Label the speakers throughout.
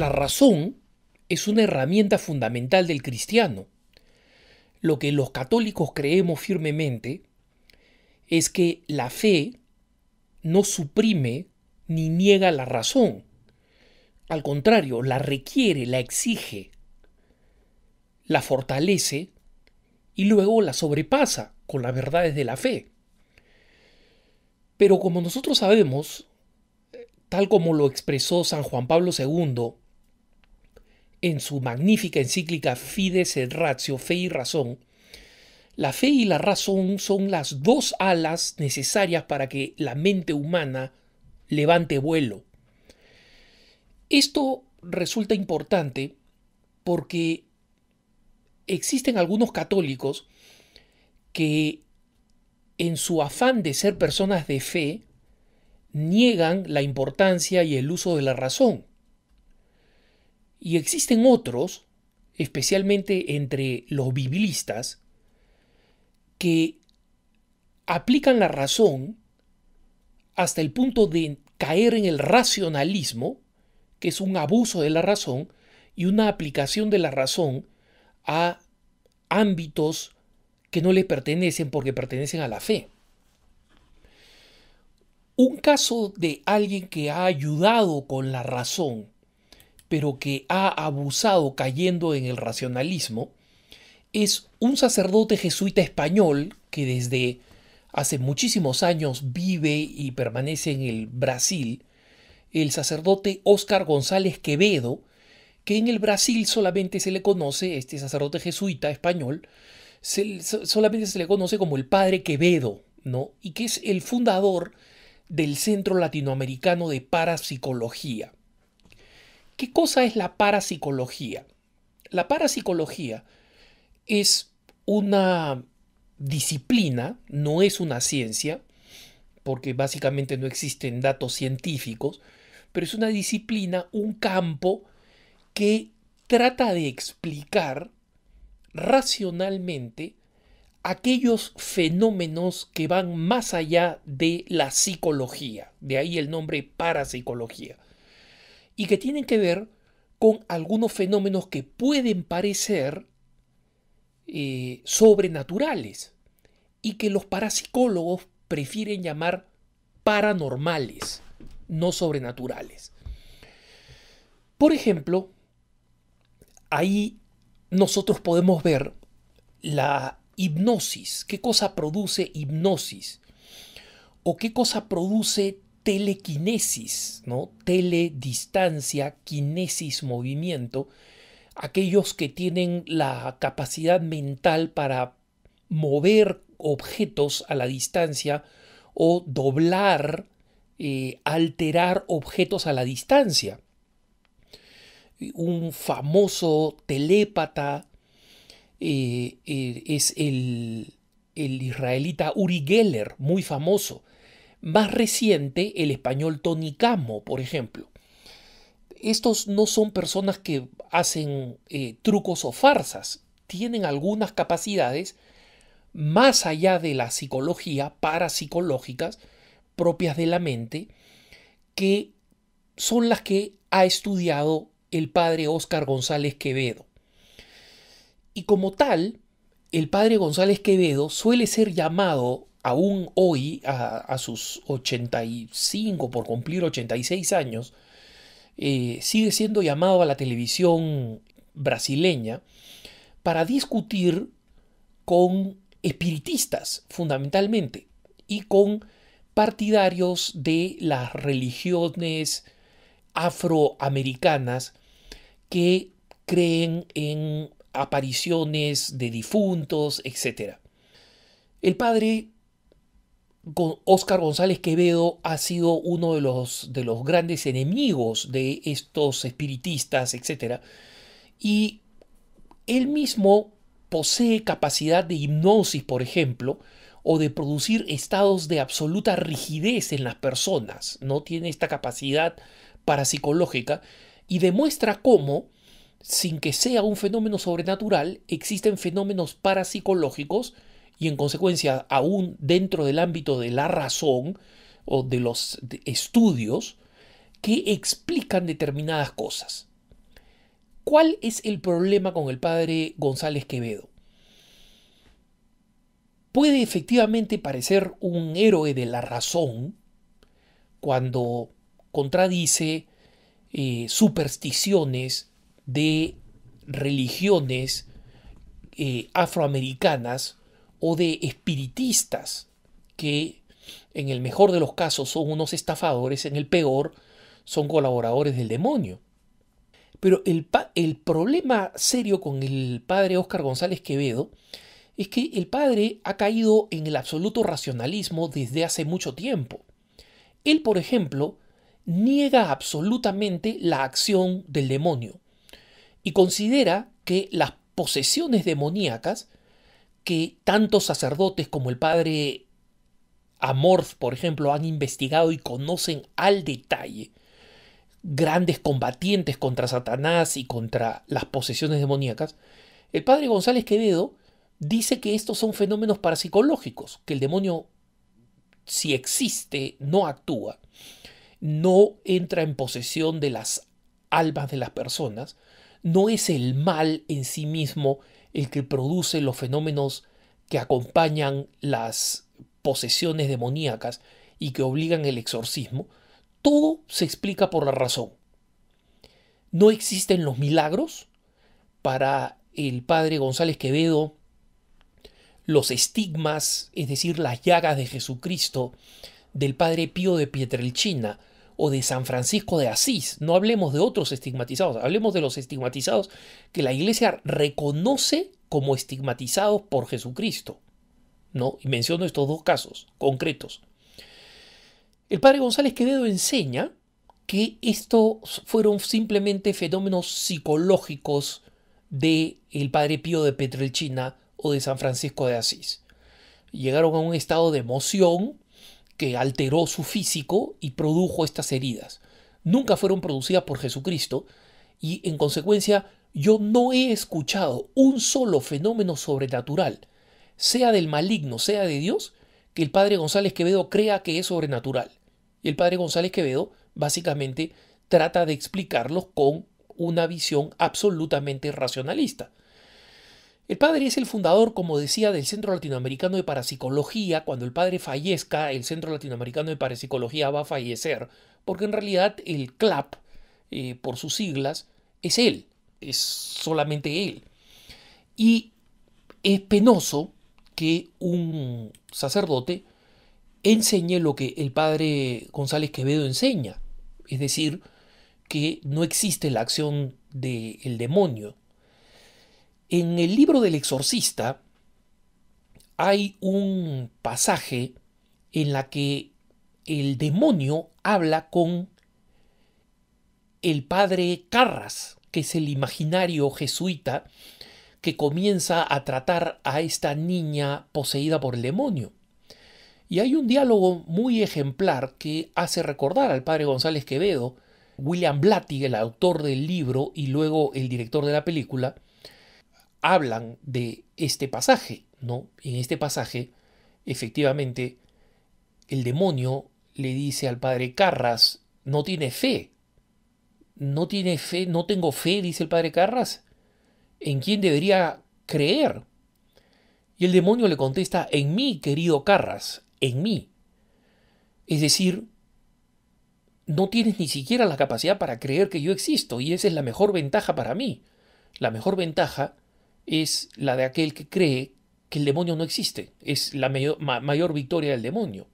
Speaker 1: La razón es una herramienta fundamental del cristiano. Lo que los católicos creemos firmemente es que la fe no suprime ni niega la razón. Al contrario, la requiere, la exige, la fortalece y luego la sobrepasa con las verdades de la fe. Pero como nosotros sabemos, tal como lo expresó San Juan Pablo II en su magnífica encíclica Fides et Ratio, Fe y Razón, la fe y la razón son las dos alas necesarias para que la mente humana levante vuelo. Esto resulta importante porque existen algunos católicos que en su afán de ser personas de fe niegan la importancia y el uso de la razón. Y existen otros, especialmente entre los biblistas, que aplican la razón hasta el punto de caer en el racionalismo, que es un abuso de la razón y una aplicación de la razón a ámbitos que no le pertenecen porque pertenecen a la fe. Un caso de alguien que ha ayudado con la razón, pero que ha abusado cayendo en el racionalismo, es un sacerdote jesuita español que desde hace muchísimos años vive y permanece en el Brasil, el sacerdote Óscar González Quevedo, que en el Brasil solamente se le conoce, este sacerdote jesuita español, solamente se le conoce como el Padre Quevedo, ¿no? Y que es el fundador del Centro Latinoamericano de Parapsicología. ¿Qué cosa es la parapsicología? La parapsicología es una disciplina, no es una ciencia, porque básicamente no existen datos científicos, pero es una disciplina, un campo que trata de explicar racionalmente aquellos fenómenos que van más allá de la psicología, de ahí el nombre parapsicología, y que tienen que ver con algunos fenómenos que pueden parecer sobrenaturales y que los parapsicólogos prefieren llamar paranormales, no sobrenaturales. Por ejemplo, ahí nosotros podemos ver la hipnosis. ¿Qué cosa produce hipnosis? ¿O qué cosa produce telequinesis? ¿No? Teledistancia, quinesis, movimiento. Aquellos que tienen la capacidad mental para mover objetos a la distancia o doblar, alterar objetos a la distancia. Un famoso telépata es el israelita Uri Geller, muy famoso. Más reciente, el español Tony Camo, por ejemplo. Estos no son personas que hacen trucos o farsas. Tienen algunas capacidades más allá de la psicología, parapsicológicas, propias de la mente, que son las que ha estudiado el padre Óscar González Quevedo. Y como tal, el padre González Quevedo suele ser llamado aún hoy, a sus 85, por cumplir 86 años, sigue siendo llamado a la televisión brasileña para discutir con espiritistas, fundamentalmente, y con partidarios de las religiones afroamericanas que creen en apariciones de difuntos, etc. El padre Óscar González Quevedo ha sido uno de los grandes enemigos de estos espiritistas, etc. Y él mismo posee capacidad de hipnosis, por ejemplo, o de producir estados de absoluta rigidez en las personas. No tiene esta capacidad parapsicológica y demuestra cómo, sin que sea un fenómeno sobrenatural, existen fenómenos parapsicológicos y en consecuencia aún dentro del ámbito de la razón o de los estudios que explican determinadas cosas. ¿Cuál es el problema con el padre González Quevedo? Puede efectivamente parecer un héroe de la razón cuando contradice supersticiones de religiones afroamericanas o de espiritistas que en el mejor de los casos son unos estafadores, en el peor son colaboradores del demonio. Pero el problema serio con el padre Óscar González Quevedo es que el padre ha caído en el absoluto racionalismo desde hace mucho tiempo. Él, por ejemplo, niega absolutamente la acción del demonio y considera que las posesiones demoníacas que tantos sacerdotes como el padre Amorth, por ejemplo, han investigado y conocen al detalle, grandes combatientes contra Satanás y contra las posesiones demoníacas, el padre González Quevedo dice que estos son fenómenos parapsicológicos, que el demonio, si existe, no actúa, no entra en posesión de las almas de las personas, no es el mal en sí mismo el que produce los fenómenos que acompañan las posesiones demoníacas y que obligan el exorcismo. Todo se explica por la razón. No existen los milagros. Para el padre González Quevedo, los estigmas, es decir, las llagas de Jesucristo, del padre Pío de Pietrelcina o de San Francisco de Asís, no hablemos de otros estigmatizados, hablemos de los estigmatizados que la Iglesia reconoce como estigmatizados por Jesucristo, ¿no? Y menciono estos dos casos concretos. El padre González Quevedo enseña que estos fueron simplemente fenómenos psicológicos de el padre Pío de Pietrelcina o de San Francisco de Asís. Llegaron a un estado de emoción que alteró su físico y produjo estas heridas. Nunca fueron producidas por Jesucristo y, en consecuencia, yo no he escuchado un solo fenómeno sobrenatural, sea del maligno, sea de Dios, que el padre González Quevedo crea que es sobrenatural. Y el padre González Quevedo básicamente trata de explicarlos con una visión absolutamente racionalista. El padre es el fundador, como decía, del Centro Latinoamericano de Parapsicología. Cuando el padre fallezca, el Centro Latinoamericano de Parapsicología va a fallecer, porque en realidad el CLAP, por sus siglas, es él, es solamente él. Y es penoso que un sacerdote enseñe lo que el padre González Quevedo enseña, es decir, que no existe la acción del demonio. En el libro del exorcista hay un pasaje en la que el demonio habla con el padre Carras, que es el imaginario jesuita que comienza a tratar a esta niña poseída por el demonio. Y hay un diálogo muy ejemplar que hace recordar al padre González Quevedo. William Blatty, el autor del libro y luego el director de la película, hablan de este pasaje, ¿no? En este pasaje, efectivamente, el demonio le dice al padre Carras, no tiene fe. No tiene fe, no tengo fe, dice el padre Carras. ¿En quién debería creer? Y el demonio le contesta, en mí, querido Carras, en mí. Es decir, no tienes ni siquiera la capacidad para creer que yo existo, y esa es la mejor ventaja para mí. La mejor ventaja es la de aquel que cree que el demonio no existe. Es la mayor victoria del demonio.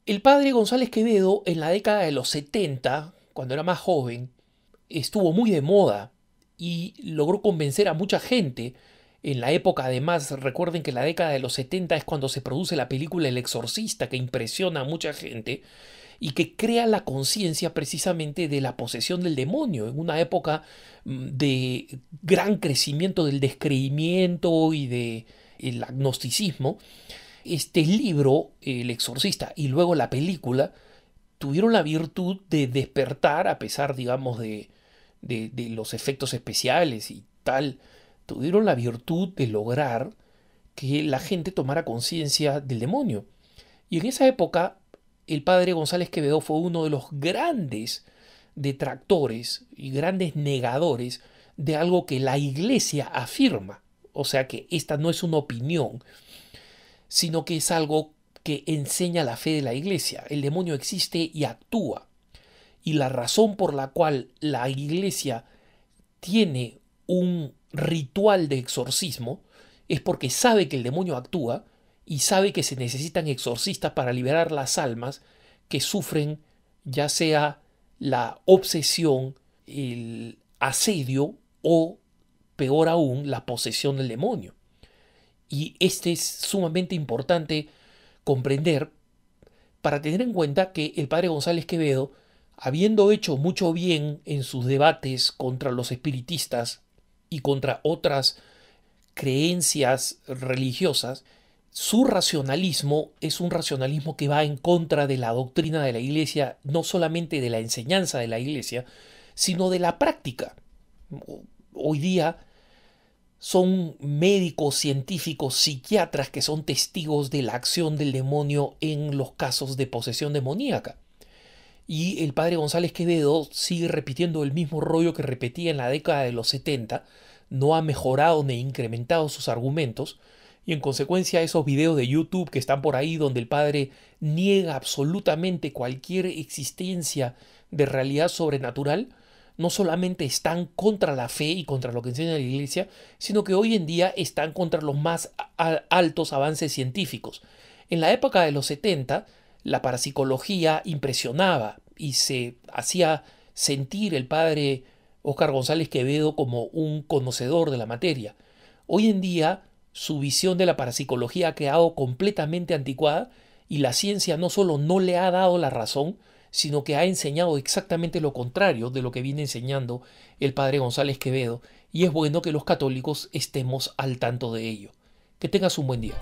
Speaker 1: El padre González Quevedo, en la década de los 70, cuando era más joven, estuvo muy de moda y logró convencer a mucha gente. En la época, además, recuerden que la década de los 70 es cuando se produce la película El Exorcista, que impresiona a mucha gente y que crea la conciencia precisamente de la posesión del demonio, en una época de gran crecimiento del descreimiento y del agnosticismo. Este libro, El Exorcista, y luego la película, tuvieron la virtud de despertar, a pesar, digamos, de los efectos especiales y tal, tuvieron la virtud de lograr que la gente tomara conciencia del demonio. Y en esa época, el padre González Quevedo fue uno de los grandes detractores y grandes negadores de algo que la Iglesia afirma. O sea que esta no es una opinión, sino que es algo que enseña la fe de la Iglesia. El demonio existe y actúa. Y la razón por la cual la Iglesia tiene un ritual de exorcismo es porque sabe que el demonio actúa y sabe que se necesitan exorcistas para liberar las almas que sufren ya sea la obsesión, el asedio o, peor aún, la posesión del demonio. Y este es sumamente importante comprender para tener en cuenta que el padre González Quevedo, habiendo hecho mucho bien en sus debates contra los espiritistas y contra otras creencias religiosas, su racionalismo es un racionalismo que va en contra de la doctrina de la Iglesia, no solamente de la enseñanza de la Iglesia, sino de la práctica. Hoy día son médicos, científicos, psiquiatras que son testigos de la acción del demonio en los casos de posesión demoníaca. Y el padre González Quevedo sigue repitiendo el mismo rollo que repetía en la década de los 70, no ha mejorado ni incrementado sus argumentos, y en consecuencia esos videos de YouTube que están por ahí donde el padre niega absolutamente cualquier existencia de realidad sobrenatural, no solamente están contra la fe y contra lo que enseña la Iglesia, sino que hoy en día están contra los más altos avances científicos. En la época de los 70, la parapsicología impresionaba y se hacía sentir el padre Óscar González Quevedo como un conocedor de la materia. Hoy en día su visión de la parapsicología ha quedado completamente anticuada y la ciencia no solo no le ha dado la razón, sino que ha enseñado exactamente lo contrario de lo que viene enseñando el padre González Quevedo, y es bueno que los católicos estemos al tanto de ello. Que tengas un buen día.